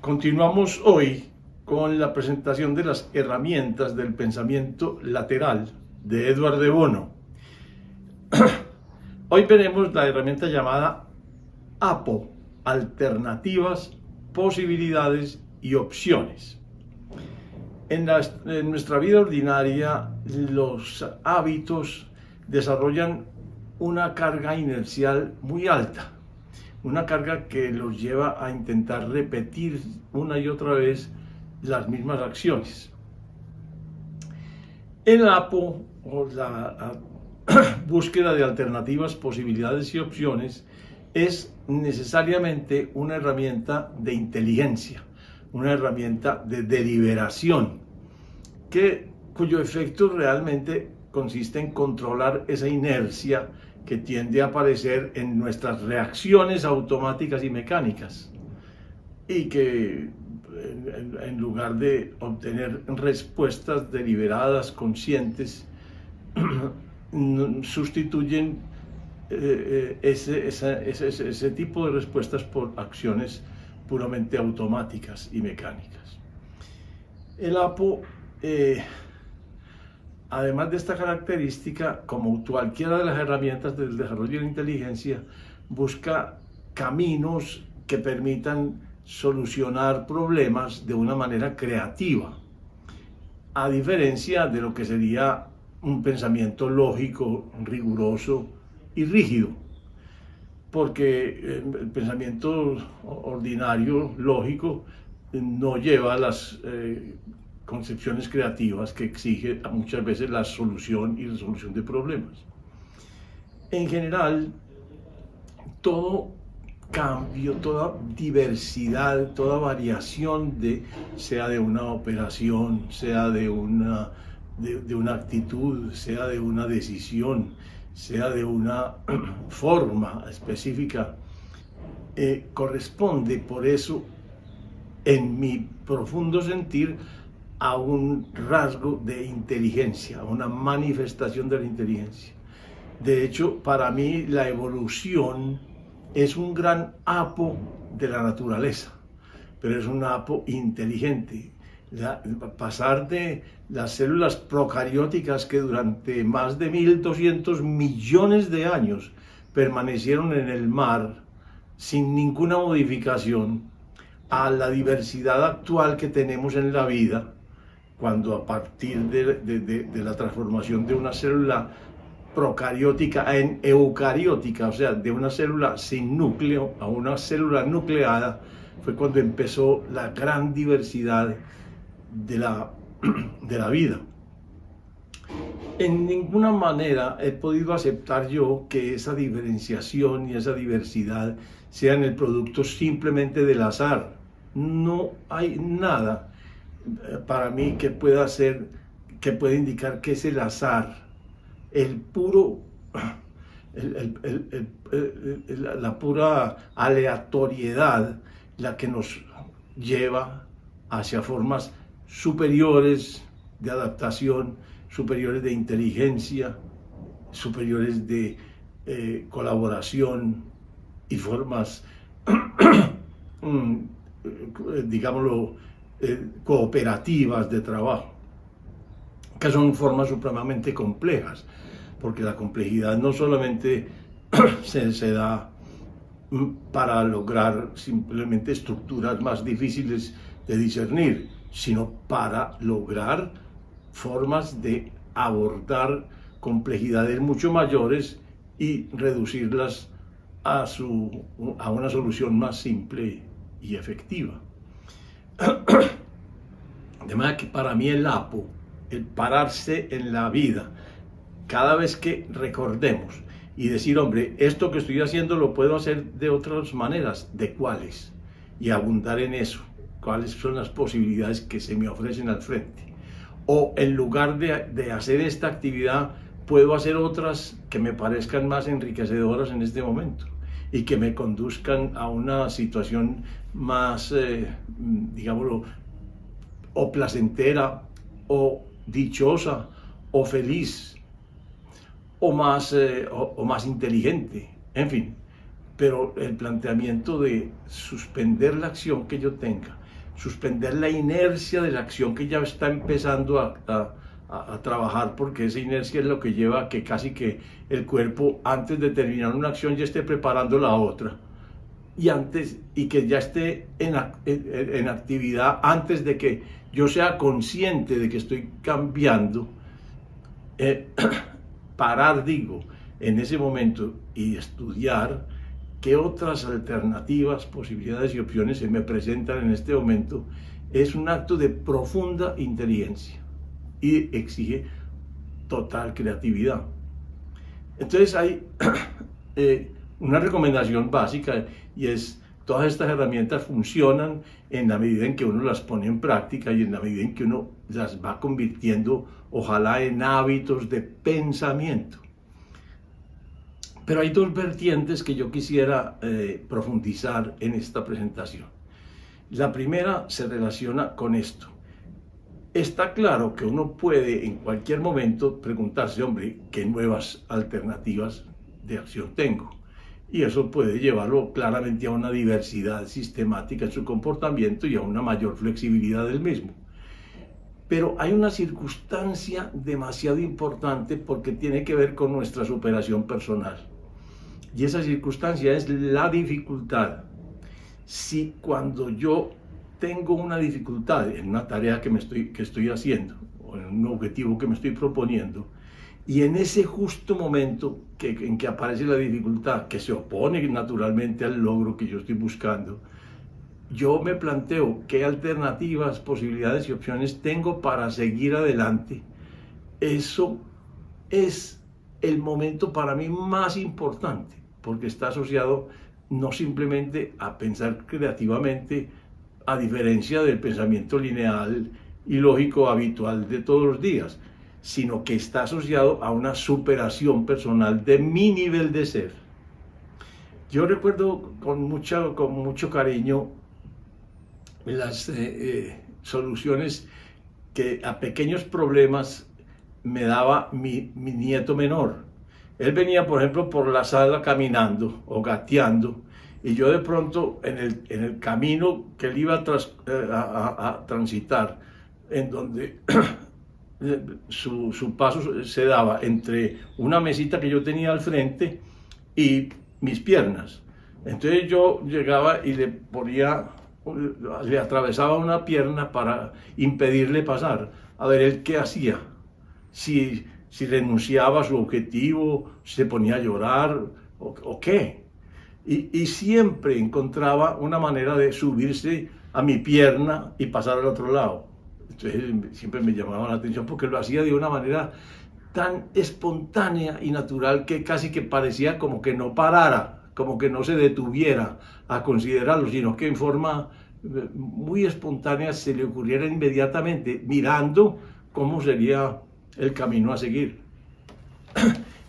Continuamos hoy con la presentación de las herramientas del pensamiento lateral de Edward de Bono. Hoy veremos la herramienta llamada APO, alternativas, posibilidades y opciones. En nuestra vida ordinaria, los hábitos desarrollan una carga inercial muy alta, una carga que los lleva a intentar repetir una y otra vez las mismas acciones. El APO, o la búsqueda de alternativas, posibilidades y opciones, es necesariamente una herramienta de inteligencia, una herramienta de deliberación, cuyo efecto realmente consiste en controlar esa inercia que tiende a aparecer en nuestras reacciones automáticas y mecánicas, y que en lugar de obtener respuestas deliberadas, conscientes, sustituyen ese tipo de respuestas por acciones puramente automáticas y mecánicas. El APO, además de esta característica, como cualquiera de las herramientas del desarrollo de la inteligencia, busca caminos que permitan solucionar problemas de una manera creativa, a diferencia de lo que sería un pensamiento lógico, riguroso y rígido, porque el pensamiento ordinario, lógico, no lleva las concepciones creativas que exige muchas veces la solución y resolución de problemas. En general, todo cambio, toda diversidad, toda variación, sea de una operación, sea de una actitud, sea de una decisión, sea de una forma específica, corresponde por eso, en mi profundo sentir, a un rasgo de inteligencia, a una manifestación de la inteligencia. De hecho, para mí la evolución es un gran apo de la naturaleza, pero es un apo inteligente. Pasar de las células procarióticas que durante más de 1.200 millones de años permanecieron en el mar sin ninguna modificación, a la diversidad actual que tenemos en la vida, cuando a partir de la transformación de una célula procariótica en eucariótica, o sea, de una célula sin núcleo a una célula nucleada, fue cuando empezó la gran diversidad de la vida. En ninguna manera he podido aceptar yo que esa diferenciación y esa diversidad sean el producto simplemente del azar. No hay nada para mí que pueda indicar que es el azar, la pura aleatoriedad, la que nos lleva hacia formas superiores de adaptación, superiores de inteligencia, superiores de colaboración y formas, digámoslo, cooperativas de trabajo, que son formas supremamente complejas, porque la complejidad no solamente se da para lograr simplemente estructuras más difíciles de discernir, sino para lograr formas de abordar complejidades mucho mayores y reducirlas a una solución más simple y efectiva. De manera que para mí el APO, el pararse en la vida, cada vez que recordemos y decir, hombre, esto que estoy haciendo lo puedo hacer de otras maneras, ¿de cuáles? Y abundar en eso, cuáles son las posibilidades que se me ofrecen al frente. O en lugar de hacer esta actividad, puedo hacer otras que me parezcan más enriquecedoras en este momento y que me conduzcan a una situación más, digámoslo, o placentera, o dichosa, o feliz, o más inteligente, en fin. Pero el planteamiento de suspender la acción que yo tenga, suspender la inercia de la acción que ya está empezando a trabajar, porque esa inercia es lo que lleva a que casi que el cuerpo, antes de terminar una acción, ya esté preparando la otra, y que ya esté en actividad antes de que yo sea consciente de que estoy cambiando. Parar, digo, en ese momento y estudiar qué otras alternativas, posibilidades y opciones se me presentan en este momento, es un acto de profunda inteligencia y exige total creatividad. Entonces hay una recomendación básica, y es: todas estas herramientas funcionan en la medida en que uno las pone en práctica y en la medida en que uno las va convirtiendo, ojalá, en hábitos de pensamiento. Pero hay dos vertientes que yo quisiera profundizar en esta presentación. La primera se relaciona con esto. Está claro que uno puede en cualquier momento preguntarse: hombre, ¿qué nuevas alternativas de acción tengo? Y eso puede llevarlo claramente a una diversidad sistemática en su comportamiento y a una mayor flexibilidad del mismo. Pero hay una circunstancia demasiado importante, porque tiene que ver con nuestra superación personal. Y esa circunstancia es la dificultad. Si cuando yo tengo una dificultad en una tarea que estoy haciendo, o en un objetivo que me estoy proponiendo, y en ese justo momento en que aparece la dificultad, que se opone naturalmente al logro que yo estoy buscando, yo me planteo qué alternativas, posibilidades y opciones tengo para seguir adelante. Eso es el momento para mí más importante, porque está asociado no simplemente a pensar creativamente, a diferencia del pensamiento lineal y lógico habitual de todos los días, sino que está asociado a una superación personal de mi nivel de ser. Yo recuerdo con mucho cariño las soluciones que a pequeños problemas me daba mi nieto menor. Él venía, por ejemplo, por la sala caminando o gateando, y yo de pronto en el camino que él iba a transitar, en donde su paso se daba entre una mesita que yo tenía al frente y mis piernas. Entonces yo llegaba y le atravesaba una pierna para impedirle pasar, a ver él qué hacía, si renunciaba a su objetivo, si se ponía a llorar o qué. Y siempre encontraba una manera de subirse a mi pierna y pasar al otro lado. Entonces siempre me llamaba la atención, porque lo hacía de una manera tan espontánea y natural que casi que parecía como que no parara, como que no se detuviera a considerarlo, sino que en forma muy espontánea se le ocurriera inmediatamente, mirando cómo sería el camino a seguir.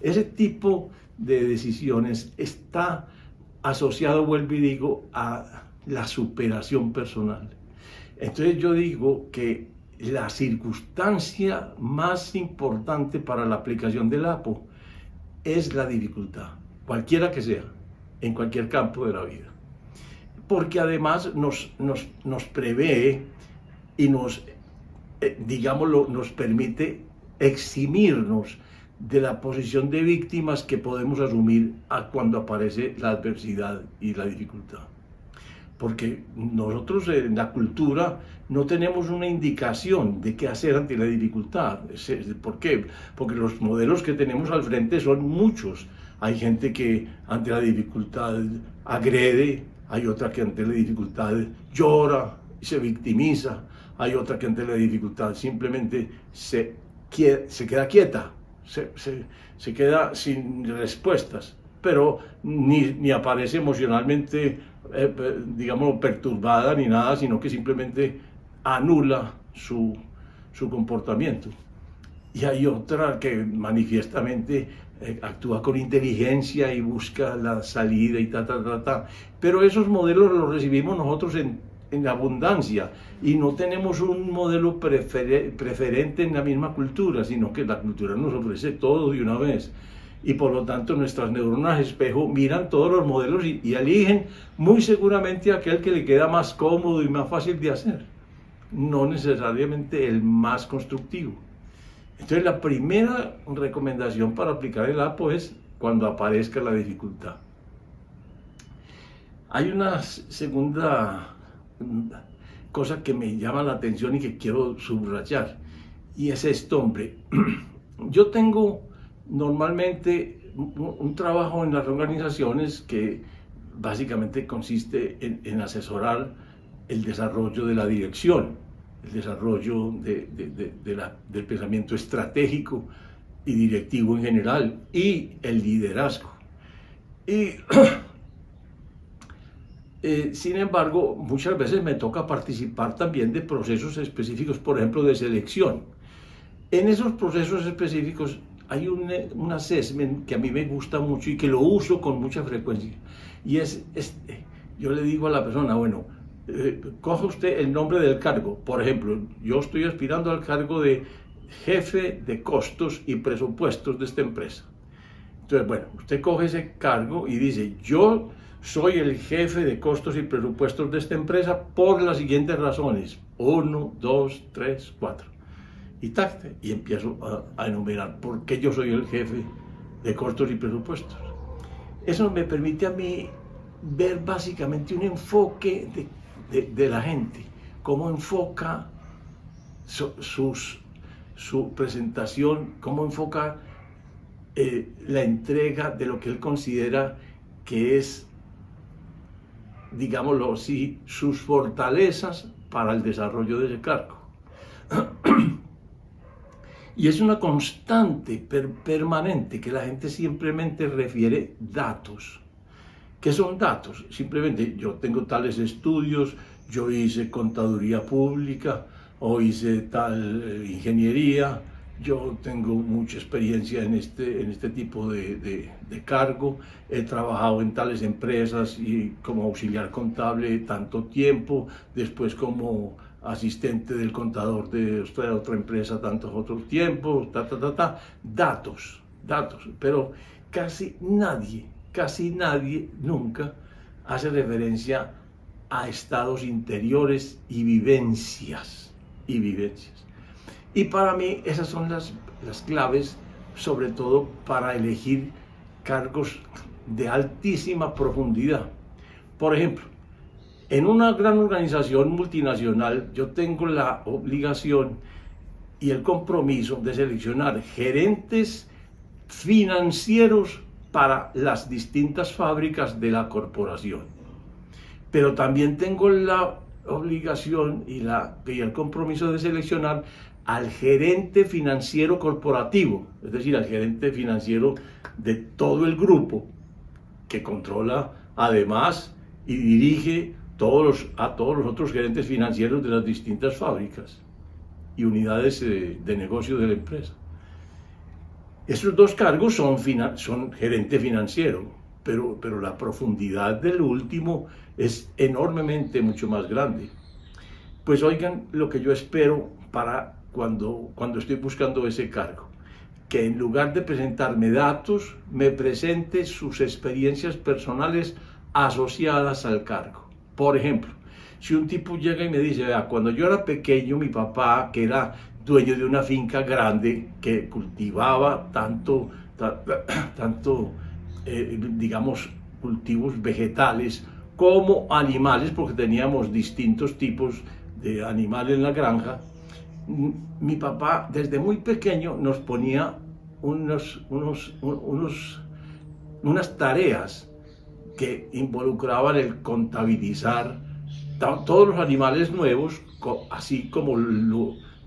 Ese tipo de decisiones está asociado, vuelvo y digo, a la superación personal. Entonces yo digo que la circunstancia más importante para la aplicación del APO es la dificultad, cualquiera que sea, en cualquier campo de la vida. Porque además nos prevé y nos permite eximirnos de la posición de víctimas que podemos asumir cuando aparece la adversidad y la dificultad. Porque nosotros en la cultura no tenemos una indicación de qué hacer ante la dificultad. ¿Por qué? Porque los modelos que tenemos al frente son muchos. Hay gente que ante la dificultad agrede, hay otra que ante la dificultad llora y se victimiza, hay otra que ante la dificultad simplemente se queda quieta, se queda sin respuestas, pero ni aparece emocionalmente, perturbada ni nada, sino que simplemente anula su comportamiento. Y hay otra que manifiestamente actúa con inteligencia y busca la salida y Pero esos modelos los recibimos nosotros en abundancia, y no tenemos un modelo preferente en la misma cultura, sino que la cultura nos ofrece todo de una vez. y por lo tanto nuestras neuronas espejo miran todos los modelos y eligen muy seguramente aquel que le queda más cómodo y más fácil de hacer, no necesariamente el más constructivo. Entonces la primera recomendación para aplicar el APO es cuando aparezca la dificultad. Hay una segunda cosa que me llama la atención y que quiero subrayar, y es esto, hombre. Yo tengo normalmente un trabajo en las organizaciones que básicamente consiste en asesorar el desarrollo de la dirección, el desarrollo del pensamiento estratégico y directivo en general, y el liderazgo. Y sin embargo, muchas veces me toca participar también de procesos específicos, por ejemplo, de selección. En esos procesos específicos hay un assessment que a mí me gusta mucho y que lo uso con mucha frecuencia. Y yo le digo a la persona, bueno, coja usted el nombre del cargo. Por ejemplo, yo estoy aspirando al cargo de jefe de costos y presupuestos de esta empresa. Entonces, bueno, usted coge ese cargo y dice, yo soy el jefe de costos y presupuestos de esta empresa por las siguientes razones. 1, 2, 3, 4. Y empiezo a enumerar por qué yo soy el jefe de costos y presupuestos. Eso me permite a mí ver básicamente un enfoque de la gente, cómo enfoca su presentación, cómo enfoca la entrega de lo que él considera que es, digámoslo así, sus fortalezas para el desarrollo de ese cargo. Y es una constante permanente que la gente simplemente refiere datos. ¿Qué son datos? Simplemente yo tengo tales estudios, yo hice contaduría pública o hice tal ingeniería, yo tengo mucha experiencia en este tipo de cargo, he trabajado en tales empresas y como auxiliar contable tanto tiempo, después como asistente del contador de otra empresa tantos otros tiempos, datos, pero casi nadie nunca hace referencia a estados interiores y vivencias. Y para mí esas son las claves, sobre todo para elegir cargos de altísima profundidad. Por ejemplo, en una gran organización multinacional yo tengo la obligación y el compromiso de seleccionar gerentes financieros para las distintas fábricas de la corporación. Pero también tengo la obligación y el compromiso de seleccionar al gerente financiero corporativo, es decir, al gerente financiero de todo el grupo, que controla además y dirige a todos los otros gerentes financieros de las distintas fábricas y unidades de negocio de la empresa. Esos dos cargos son gerente financiero, pero la profundidad del último es enormemente mucho más grande. Pues oigan lo que yo espero para cuando estoy buscando ese cargo, que en lugar de presentarme datos, me presente sus experiencias personales asociadas al cargo. Por ejemplo, si un tipo llega y me dice, vea, cuando yo era pequeño, mi papá, que era dueño de una finca grande, que cultivaba digamos, cultivos vegetales como animales, porque teníamos distintos tipos de animales en la granja, mi papá desde muy pequeño nos ponía unas tareas que involucraban el contabilizar todos los animales nuevos, así como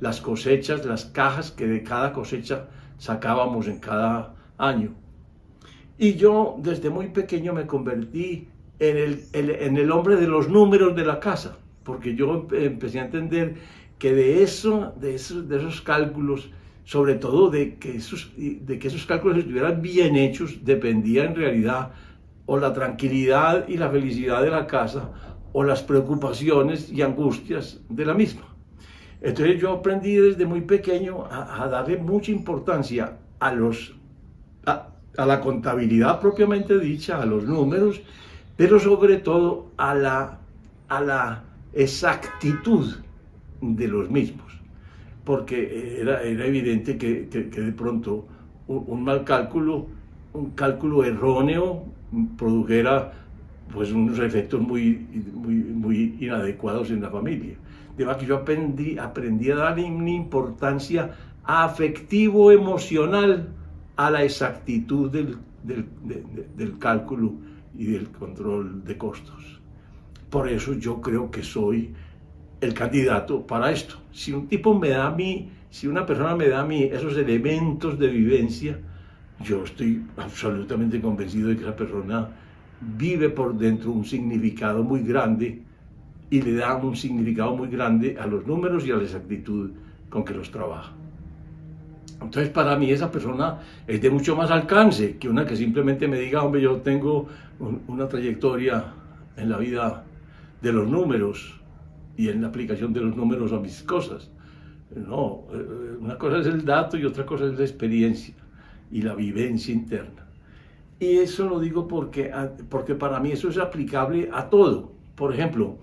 las cosechas, las cajas que de cada cosecha sacábamos en cada año. Y yo desde muy pequeño me convertí en el hombre de los números de la casa, porque yo empecé a entender que de esos cálculos, sobre todo de que esos cálculos estuvieran bien hechos, dependía en realidad o la tranquilidad y la felicidad de la casa, o las preocupaciones y angustias de la misma. Entonces yo aprendí desde muy pequeño a darle mucha importancia a a la contabilidad propiamente dicha, a los números, pero sobre todo a la exactitud de los mismos, porque era evidente que de pronto un mal cálculo, un cálculo erróneo, produjera pues unos efectos muy inadecuados en la familia. De manera que yo aprendí a darle una importancia afectivo-emocional a la exactitud del cálculo y del control de costos. Por eso yo creo que soy el candidato para esto. Si un tipo me da a mí, si una persona me da a mí esos elementos de vivencia, yo estoy absolutamente convencido de que esa persona vive por dentro un significado muy grande y le da un significado muy grande a los números y a la exactitud con que los trabaja. Entonces, para mí esa persona es de mucho más alcance que una que simplemente me diga, hombre, yo tengo una trayectoria en la vida de los números y en la aplicación de los números a mis cosas. No, una cosa es el dato y otra cosa es la experiencia y la vivencia interna. Y eso lo digo porque para mí eso es aplicable a todo. Por ejemplo,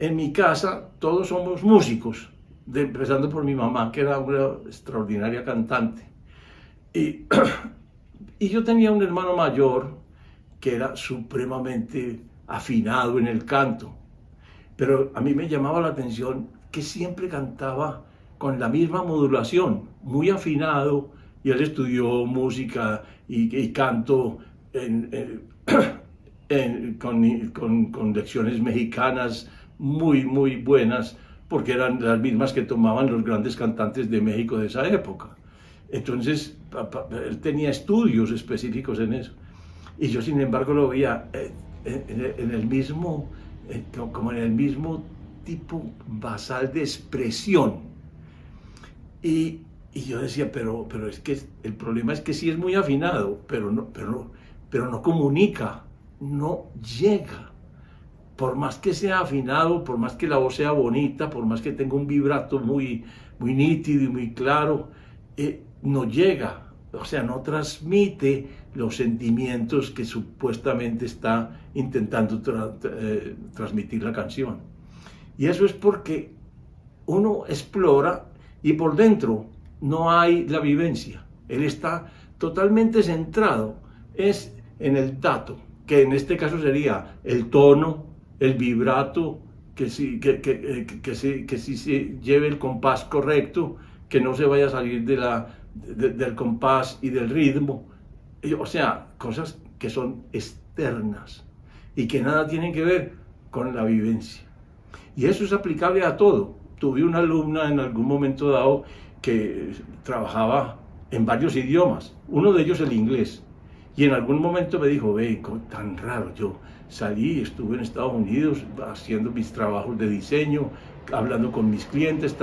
en mi casa todos somos músicos, empezando por mi mamá, que era una extraordinaria cantante. Y yo tenía un hermano mayor que era supremamente afinado en el canto. Pero a mí me llamaba la atención que siempre cantaba con la misma modulación, muy afinado, y él estudió música y canto con lecciones mexicanas muy buenas, porque eran las mismas que tomaban los grandes cantantes de México de esa época. Entonces, él tenía estudios específicos en eso. Y yo, sin embargo, lo veía en el mismo, como en el mismo tipo basal de expresión. Y yo decía, pero es que el problema es que sí es muy afinado, pero no comunica, no llega. Por más que sea afinado, por más que la voz sea bonita, por más que tenga un vibrato muy nítido y muy claro, no llega, o sea, no transmite los sentimientos que supuestamente está intentando transmitir la canción. Y eso es porque uno explora y por dentro no hay la vivencia. Él está totalmente centrado en el dato, que en este caso sería el tono, el vibrato, que sí se lleve el compás correcto, que no se vaya a salir del compás y del ritmo. O sea, cosas que son externas y que nada tienen que ver con la vivencia. Y eso es aplicable a todo. Tuve una alumna en algún momento dado que trabajaba en varios idiomas, uno de ellos el inglés. Y en algún momento me dijo, ve, tan raro, yo salí, estuve en Estados Unidos haciendo mis trabajos de diseño, hablando con mis clientes,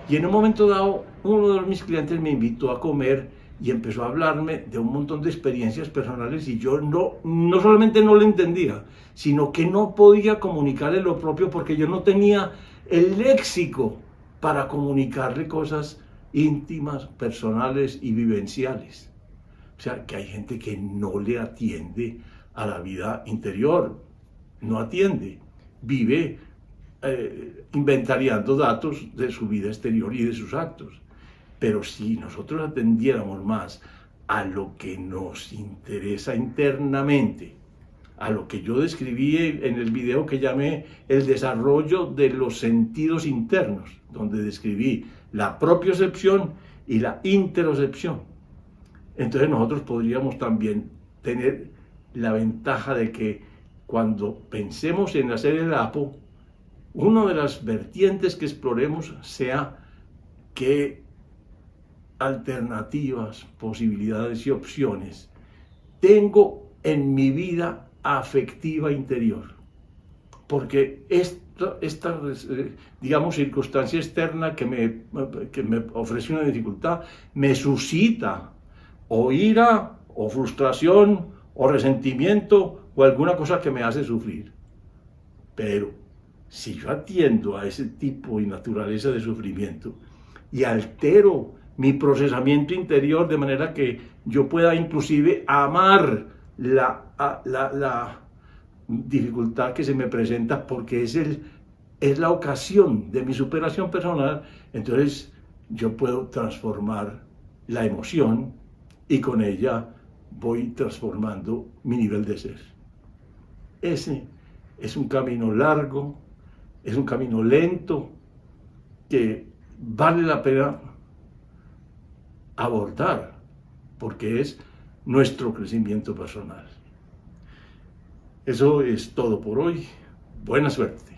y en un momento dado, uno de mis clientes me invitó a comer y empezó a hablarme de un montón de experiencias personales y yo no solamente no lo entendía, sino que no podía comunicarle lo propio porque yo no tenía el léxico para comunicarle cosas íntimas, personales y vivenciales. O sea, que hay gente que no le atiende a la vida interior, no atiende, vive inventariando datos de su vida exterior y de sus actos. Pero si nosotros atendiéramos más a lo que nos interesa internamente, a lo que yo describí en el video que llamé el desarrollo de los sentidos internos, donde describí la propiocepción y la interocepción, entonces nosotros podríamos también tener la ventaja de que cuando pensemos en hacer el APO, una de las vertientes que exploremos sea qué alternativas, posibilidades y opciones tengo en mi vida afectiva interior. Porque esta digamos, circunstancia externa que me ofrece una dificultad, me suscita o ira, o frustración, o resentimiento, o alguna cosa que me hace sufrir. Pero si yo atiendo a ese tipo y naturaleza de sufrimiento y altero mi procesamiento interior de manera que yo pueda inclusive amar la dificultad que se me presenta porque es la ocasión de mi superación personal. Entonces yo puedo transformar la emoción y con ella voy transformando mi nivel de ser. Ese es un camino largo, es un camino lento que vale la pena abordar porque es nuestro crecimiento personal. Eso es todo por hoy. Buena suerte.